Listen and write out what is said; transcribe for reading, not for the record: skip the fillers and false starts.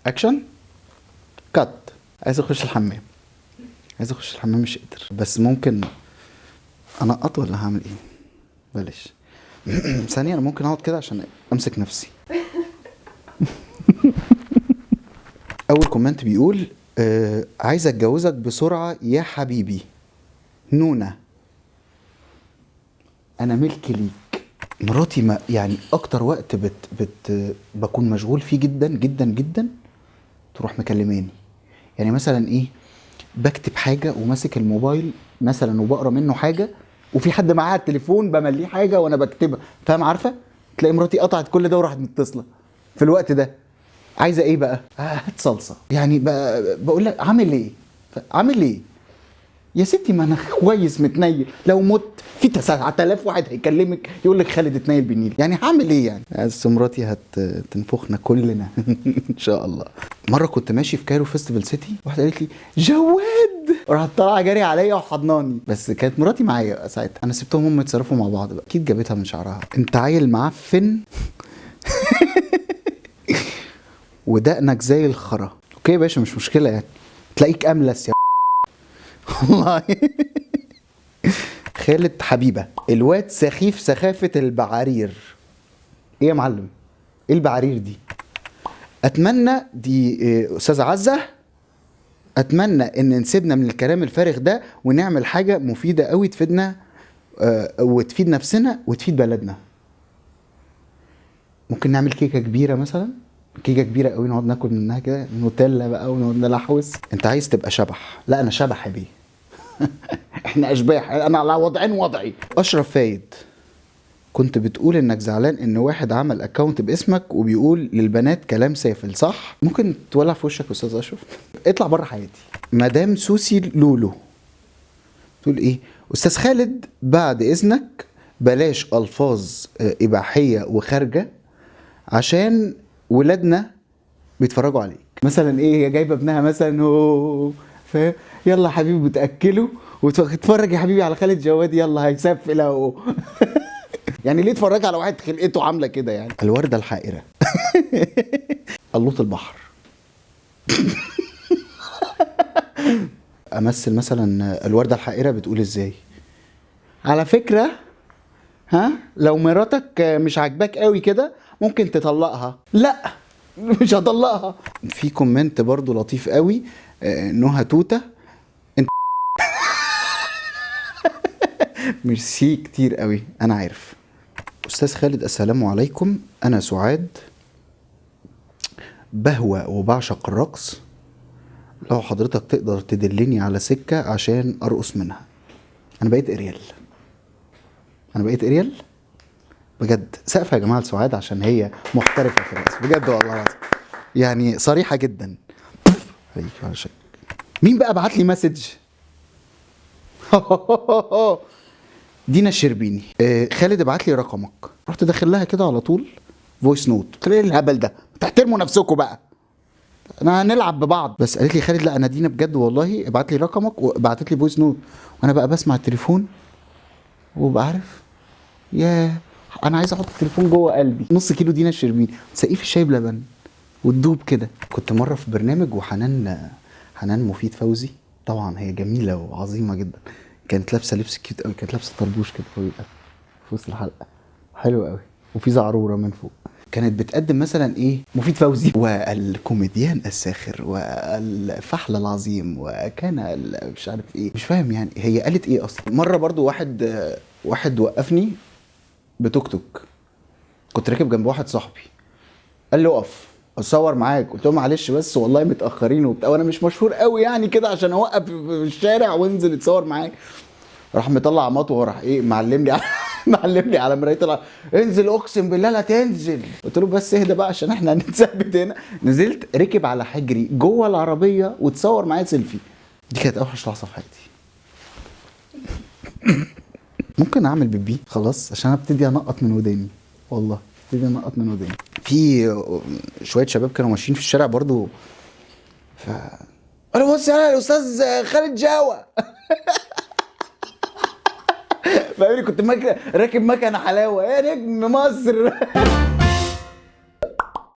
اكشن كات. عايز اخش الحمام، مش قادر، بس ممكن انقط ولا هعمل ايه؟ بلاش. ثانيه، انا ممكن اقعد كده عشان امسك نفسي. اول كومنت بيقول عايز اتجوزك بسرعه يا حبيبي نونا، انا ملك ليك. مراتي ما يعني اكتر وقت بكون مشغول فيه جدا جدا جدا تروح مكلماني. يعني مثلا ايه، بكتب حاجه وماسك الموبايل مثلا وبقرا منه حاجه، وفي حد معاه التليفون بمليه حاجه وانا بكتبها، فاهم؟ عارفه تلاقي مراتي قطعت كل ده وراحت متصله في الوقت ده. عايزه ايه بقى؟ هات صلصه يعني. بقول لك عامل ايه؟ عامل ايه يا ستي؟ ما انا كويس متنيل، لو مت في 9000 واحد هيكلمك يقول لك خالد اتنيل بالنيل، يعني هعمل ايه يعني؟ بس مراتي هتنفخنا كلنا. ان شاء الله. مره كنت ماشي في كايرو فيستيفال سيتي، واحده قالت لي جواد، راحت طالعه جاري عليا وحضناني، بس كانت مراتي معايا ساعتها. انا سبتهم هم يتصرفوا مع بعض بقى، اكيد جابتها من شعرها. انت عيل معفن ودقنك زي الخرا. اوكي يا باشا، مش مشكله يعني، تلاقيك املس يا والله. خالد حبيبه، الواد سخيف سخافه البعارير. ايه يا معلم؟ ايه البعارير دي؟ اتمنى دي استاذه عزه، اتمنى ان نسيبنا من الكلام الفارغ ده ونعمل حاجه مفيده قوي تفيدنا وتفيد نفسنا وتفيد بلدنا. ممكن نعمل كيكه كبيره مثلا، كيكه كبيره قوي نقعد ناكل منها كده نوتيلا بقى ونقعد نلحوس. انت عايز تبقى شبح؟ لا انا شبح يا بيه. احنا اشباح، انا على وضعين وضعي. اشرف فايد، كنت بتقول انك زعلان ان واحد عمل اكونت باسمك وبيقول للبنات كلام سافل، صح؟ ممكن تولع في وشك يا استاذ اشرف؟ اطلع بره حياتي. مدام سوسي لولو تقول ايه؟ استاذ خالد بعد اذنك بلاش الفاظ اباحيه وخارجه عشان ولادنا بيتفرجوا عليك. مثلا ايه، هي جايبه ابنها مثلا هو فاهم، يلا حبيبي بتاكله وتتفرج يا حبيبي على خالد جواد، يلا هيسفل اهو. يعني ليه اتفرج على واحد خلقته عامله كده يعني؟ الورده الحائره. قلوط البحر. امثل مثلا الورده الحائره بتقول ازاي؟ على فكره، ها لو مراتك مش عاجباك قوي كده ممكن تطلقها. لا مش هطلقها. في كومنت برضو لطيف قوي، نهى توته، انت ميرسي كتير قوي انا عارف. استاذ خالد السلام عليكم، انا سعاد، بهوى وبعشق الرقص، لو حضرتك تقدر تدلني على سكة عشان ارقص منها. انا بقيت اريال، بجد. سقف يا جماعة لسعاد عشان هي محترفة في الرقص بجد والله العظيم، يعني صريحة جدا. عليك على شك. مين بقى بعت لي مسج؟ دينا الشربيني، خالد ابعت لي رقمك. رحت داخل لها كده على طول فويس نوت، قلت لها ايه الهبل ده؟ تحترموا نفسكم بقى، انا هنلعب ببعض. بس قالت لي خالد لا انا دينا بجد والله، ابعت لي رقمك، وبعتت لي فويس نوت. وانا بقى بسمع التليفون وبعرف ياه، انا عايز احط التليفون جوه قلبي. نص كيلو دينا الشربيني تسقيه في الشاي بلبن وتدوب كده. كنت مره في برنامج حنان مفيد فوزي، طبعا هي جميله وعظيمه جدا، كانت لابسه لبس كيوت قوي، كانت لابسه طربوش كده طويل قوي في وسط الحلقه، حلو قوي، وفي زعروره من فوق. كانت بتقدم مثلا ايه، مفيد فوزي والكوميديان الساخر والفحل العظيم وكان مش عارف ايه، مش فاهم يعني هي قالت ايه اصلا. مره برضو واحد وقفني بتوك توك، كنت راكب جنب واحد صاحبي، قال لي اقف اتصور معاك، قلت له معلش بس والله متاخرين وبتاع، وانا مش مشهور قوي يعني كده عشان اوقف في الشارع وانزل اتصور معاك. راح مطلع مطوه وراح ايه معلم لي على معلم لي على مرايه، طلع انزل اقسم بالله لا تنزل. قلت له بس اهدى بقى عشان احنا هنتثبت هنا. نزلت ركب على حجري جوه العربيه وتصور معايا سيلفي. دي كانت اوحش لحظه في حياتي. ممكن اعمل بيبي خلاص عشان ابتدي انقط من وداني، والله ابتدي انقط من وداني. في شويه شباب كانوا ماشيين في الشارع برضو، انا بص يا الاستاذ خالد جاوه. فاهمني، كنت راكب مكنه حلاوه يا نجم مصر.